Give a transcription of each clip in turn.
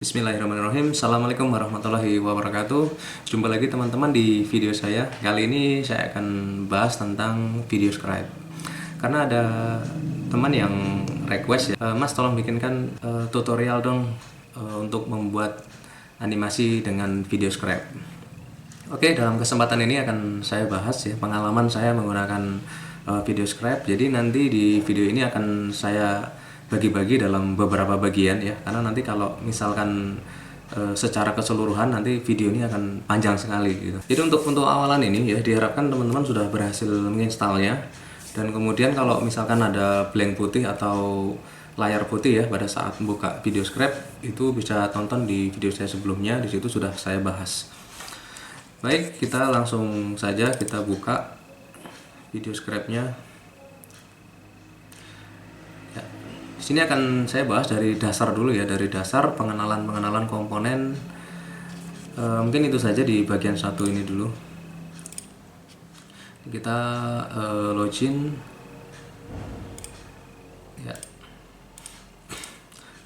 Bismillahirrahmanirrahim. Assalamualaikum warahmatullahi wabarakatuh. Jumpa lagi teman-teman di video saya. Kali ini saya akan bahas tentang video scribe. Karena ada teman yang request ya, Mas tolong bikinkan tutorial dong untuk membuat animasi dengan video scribe. Oke, dalam kesempatan ini akan saya bahas ya pengalaman saya menggunakan video scribe. Jadi nanti di video ini akan saya bagi-bagi dalam beberapa bagian ya, karena nanti kalau misalkan secara keseluruhan nanti video ini akan panjang sekali gitu. Jadi untuk awalan ini ya diharapkan teman-teman sudah berhasil menginstalnya, dan kemudian kalau misalkan ada blank putih atau layar putih ya pada saat buka video scribe, itu bisa tonton di video saya sebelumnya, di situ sudah saya bahas. Baik, kita langsung saja kita buka video scribe-nya. Di sini akan saya bahas dari dasar dulu ya, dari dasar pengenalan komponen. Mungkin itu saja di bagian satu ini dulu. Kita login.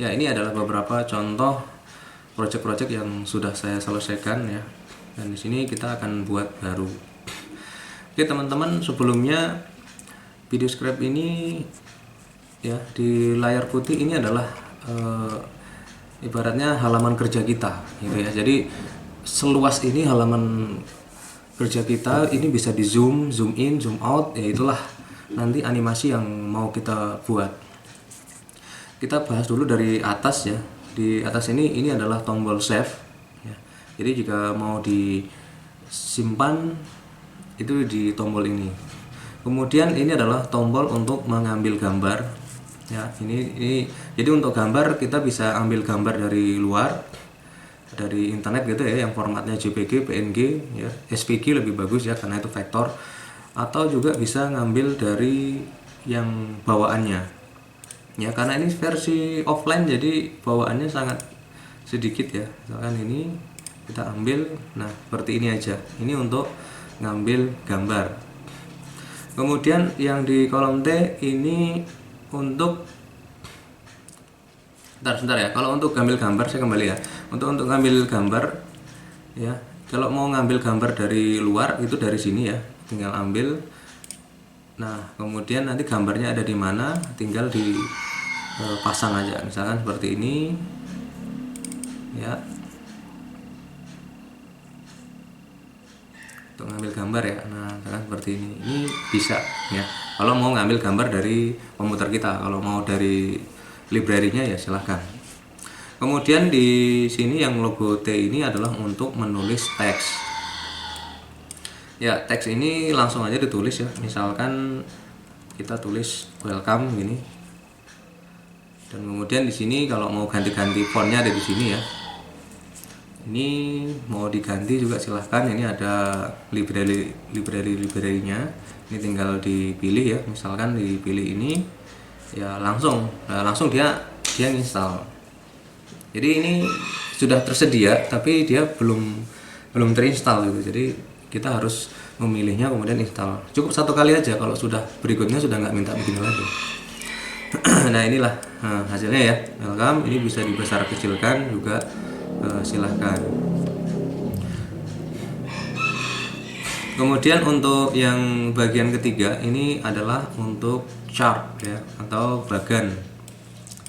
Ya, ini adalah beberapa contoh project-project yang sudah saya selesaikan ya. Dan di sini kita akan buat baru. Oke teman-teman, sebelumnya video scribe ini ya di layar putih ini adalah ibaratnya halaman kerja kita gitu ya. Jadi seluas ini halaman kerja kita, ini bisa di zoom in, zoom out, ya itulah nanti animasi yang mau kita buat. Kita bahas dulu dari atas ya. Di atas ini adalah tombol save ya. Jadi jika mau disimpan itu di tombol ini. Kemudian ini adalah tombol untuk mengambil gambar. Ya, ini jadi untuk gambar kita bisa ambil gambar dari luar, dari internet gitu ya, yang formatnya JPG, PNG, ya, SVG lebih bagus ya karena itu vektor, atau juga bisa ngambil dari yang bawaannya. Ya, karena ini versi offline jadi bawaannya sangat sedikit ya. Misalkan ini kita ambil, nah seperti ini aja. Ini untuk ngambil gambar. Kemudian yang di kolom T ini untuk sebentar ya. Kalau untuk ngambil gambar saya kembali ya. Untuk ngambil gambar ya, kalau mau ngambil gambar dari luar itu dari sini ya, tinggal ambil. Nah, kemudian nanti gambarnya ada di mana, tinggal dipasang aja. Misalkan seperti ini. Ya. Untuk ngambil gambar ya, nah misalkan seperti ini bisa ya kalau mau ngambil gambar dari komputer kita. Kalau mau dari library-nya ya silahkan. Kemudian di sini yang logo T ini adalah untuk menulis teks ya. Teks ini langsung aja ditulis ya, misalkan kita tulis welcome gini, dan kemudian di sini kalau mau ganti-ganti fontnya ada di sini ya. Ini mau diganti juga silahkan. Ini ada library-nya. Ini tinggal dipilih ya. Misalkan dipilih ini ya langsung dia install. Jadi ini sudah tersedia tapi dia belum terinstall gitu. Jadi kita harus memilihnya kemudian install. Cukup satu kali aja, kalau sudah berikutnya sudah nggak minta bikin lagi. Nah inilah hasilnya ya. Welcome. Ini bisa dibesar kecilkan juga. Silahkan. Kemudian untuk yang bagian ketiga ini adalah untuk chart ya, atau bagan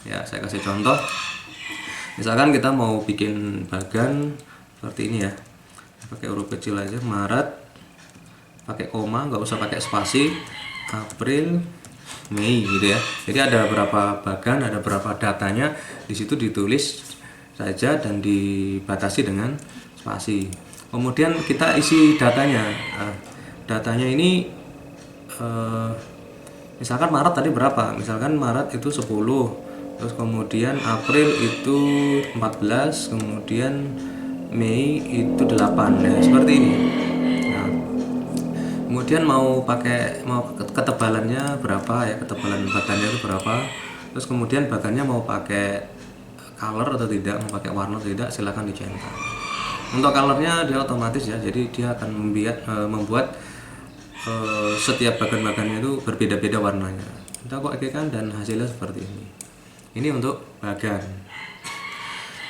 ya. Saya kasih contoh, misalkan kita mau bikin bagan seperti ini ya, pakai huruf kecil aja, Maret, pakai koma, nggak usah pakai spasi, April, Mei gitu ya. Jadi ada berapa bagan, ada berapa datanya, di situ ditulis saja dan dibatasi dengan spasi. Kemudian kita isi datanya. Nah, datanya ini misalkan Maret tadi berapa? Misalkan Maret itu 10, terus kemudian April itu 14, kemudian Mei itu 8 ya, seperti ini. Nah, kemudian mau ketebalannya berapa ya, ketebalan bagannya itu berapa, terus kemudian bagannya mau pakai color atau tidak, mau pakai warna atau tidak, silahkan dicentak. Untuk colornya dia otomatis ya, jadi dia akan membuat setiap bagan-bagannya itu berbeda-beda warnanya. Kita kok kan, dan hasilnya seperti ini. Ini untuk bagan.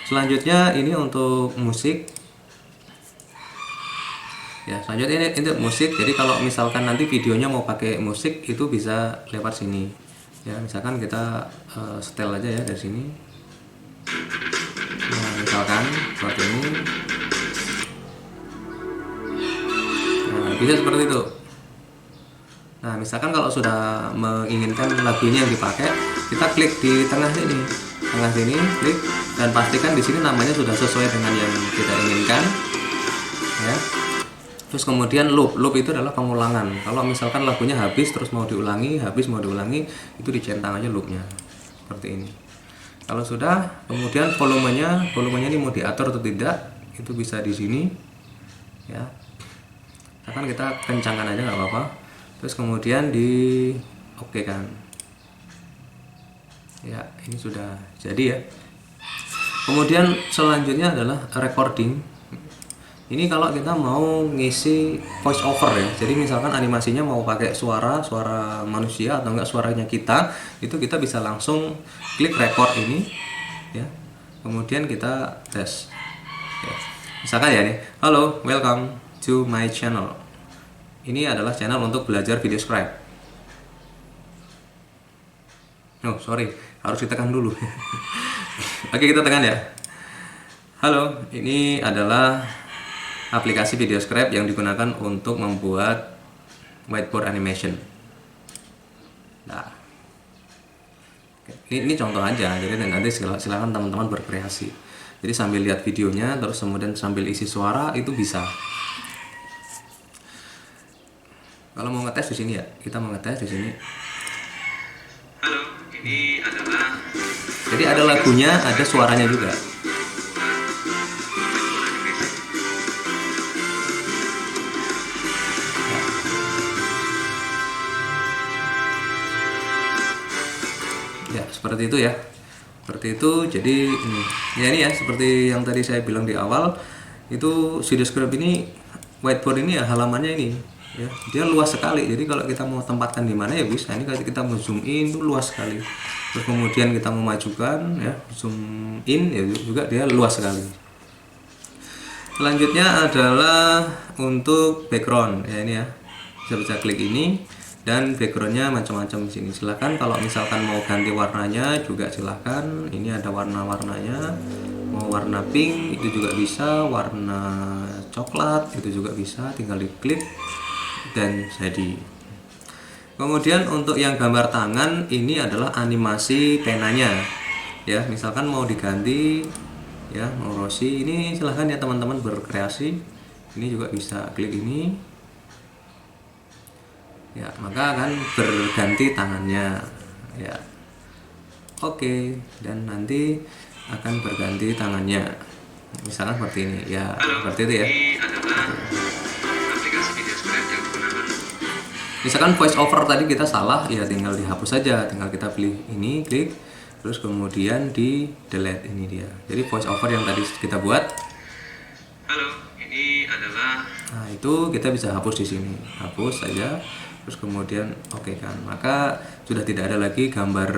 Selanjutnya ini untuk musik. Ya, selanjutnya ini untuk musik. Jadi kalau misalkan nanti videonya mau pakai musik itu bisa lewat sini. Ya, misalkan kita setel aja ya dari sini. Nah, misalkan seperti ini. Nah, bisa seperti itu. Nah, misalkan kalau sudah menginginkan lagu ini yang dipakai, kita klik di tengah sini, klik dan pastikan di sini namanya sudah sesuai dengan yang kita inginkan, ya. Terus kemudian loop itu adalah pengulangan. Kalau misalkan lagunya habis terus mau diulangi, itu dicentang aja loopnya, seperti ini. Kalau sudah, kemudian volumenya ini mau diatur atau tidak, itu bisa di sini, ya. Misalkan kita kencangkan aja nggak apa-apa. Terus kemudian di oke kan. Ya, ini sudah jadi ya. Kemudian selanjutnya adalah recording. Ini kalau kita mau ngisi voice over ya. Jadi misalkan animasinya mau pakai suara manusia atau enggak suaranya kita, itu kita bisa langsung klik record ini ya. Kemudian kita tes. Ya. Misalkan ya nih, halo, welcome to my channel. Ini adalah channel untuk belajar video scribe. Oh, sorry, harus ditekan dulu. Oke, kita tekan ya. Halo, ini adalah aplikasi video scribe yang digunakan untuk membuat whiteboard animation. Nah, ini contoh aja, jadi nanti silakan teman-teman berkreasi. Jadi sambil lihat videonya, terus kemudian sambil isi suara itu bisa. Kalau mau ngetes di sini ya, kita mau ngetes di sini. Halo, ini adalah. Jadi ada lagunya, ada suaranya juga. Ya, seperti itu ya. Seperti itu. Jadi ini ya seperti yang tadi saya bilang di awal, itu video script ini, whiteboard ini ya halamannya ini. Ya, dia luas sekali. Jadi kalau kita mau tempatkan di mana ya bisa. Ini kalau kita mau zoom in itu luas sekali. Terus kemudian kita mau majukan ya, zoom in ya juga dia luas sekali. Selanjutnya adalah untuk background ya, ini ya. Bisa klik ini dan backgroundnya macam-macam di sini. Silakan kalau misalkan mau ganti warnanya juga silakan. Ini ada warna-warnanya. Mau warna pink itu juga bisa, warna coklat itu juga bisa. Tinggal diklik dan jadi. Kemudian untuk yang gambar tangan ini adalah animasi penanya ya, misalkan mau diganti ya, mau Rossi, ini silahkan ya teman-teman berkreasi. Ini juga bisa klik ini ya, maka akan berganti tangannya ya. Oke, dan nanti akan berganti tangannya misalkan seperti ini ya. Seperti itu ya. Misalkan voice over tadi kita salah ya, tinggal dihapus saja, tinggal kita pilih ini, klik, terus kemudian di delete. Ini dia. Jadi voice over yang tadi kita buat. Halo, ini adalah. Nah, itu kita bisa hapus di sini. Hapus saja. Terus kemudian oke kan. Maka sudah tidak ada lagi gambar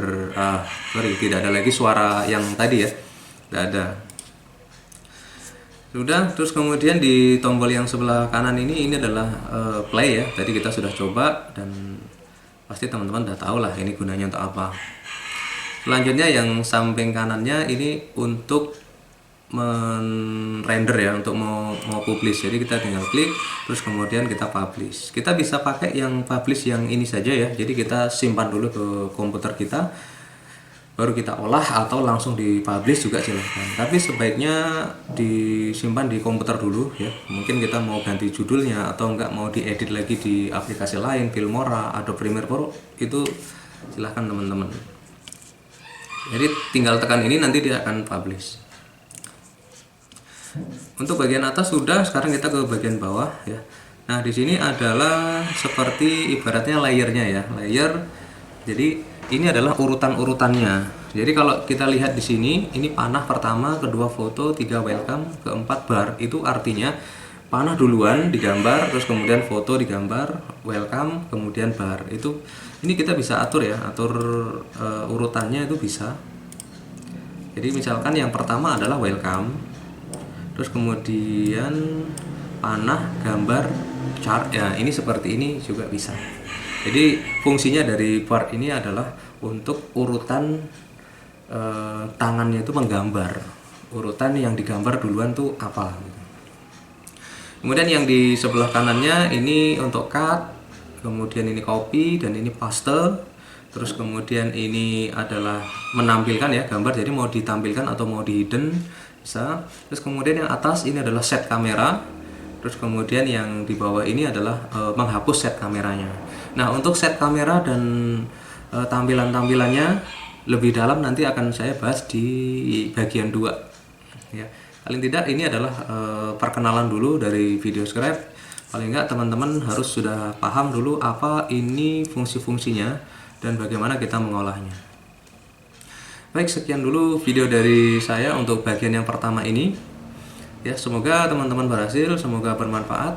tidak ada lagi suara yang tadi ya. Tidak ada. Sudah, terus kemudian di tombol yang sebelah kanan ini adalah play ya. Tadi kita sudah coba dan pasti teman-teman udah tahu lah ini gunanya untuk apa. Selanjutnya yang samping kanannya ini untuk render ya, untuk mau publish. Jadi kita tinggal klik terus kemudian kita publish. Kita bisa pakai yang publish yang ini saja ya. Jadi kita simpan dulu ke komputer kita, baru kita olah, atau langsung dipublish juga silahkan. Tapi sebaiknya disimpan di komputer dulu ya. Mungkin kita mau ganti judulnya atau enggak mau diedit lagi di aplikasi lain, Filmora atau Premiere Pro, itu silahkan teman-teman. Jadi tinggal tekan ini, nanti dia akan publish. Untuk bagian atas sudah, sekarang kita ke bagian bawah ya. Nah, di sini adalah seperti ibaratnya layernya ya, layer. Jadi ini adalah urutan-urutannya. Jadi kalau kita lihat di sini, ini panah pertama, kedua foto, tiga welcome, keempat bar. Itu artinya panah duluan digambar, terus kemudian foto digambar, welcome, kemudian bar. Ini kita bisa atur ya, atur urutannya itu bisa. Jadi misalkan yang pertama adalah welcome, terus kemudian panah, gambar, chart. Ya, ini seperti ini juga bisa. Jadi fungsinya dari part ini adalah untuk urutan tangannya itu menggambar. Urutan yang digambar duluan tuh apa gitu. Kemudian yang di sebelah kanannya ini untuk cut, kemudian ini copy, dan ini paste. Terus kemudian ini adalah menampilkan ya gambar, jadi mau ditampilkan atau mau di hidden bisa. Terus kemudian yang atas ini adalah set kamera. Terus kemudian yang di bawah ini adalah menghapus set kameranya. Nah, untuk set kamera dan tampilan-tampilannya lebih dalam nanti akan saya bahas di bagian 2 ya. Paling tidak ini adalah perkenalan dulu dari VideoScribe. Paling enggak teman-teman harus sudah paham dulu apa ini fungsi-fungsinya dan bagaimana kita mengolahnya. Baik, sekian dulu video dari saya untuk bagian yang pertama ini. Ya, semoga teman-teman berhasil, semoga bermanfaat.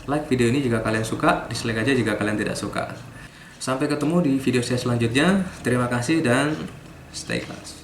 Like video ini jika kalian suka, dislike aja jika kalian tidak suka. Sampai ketemu di video saya selanjutnya. Terima kasih dan stay class.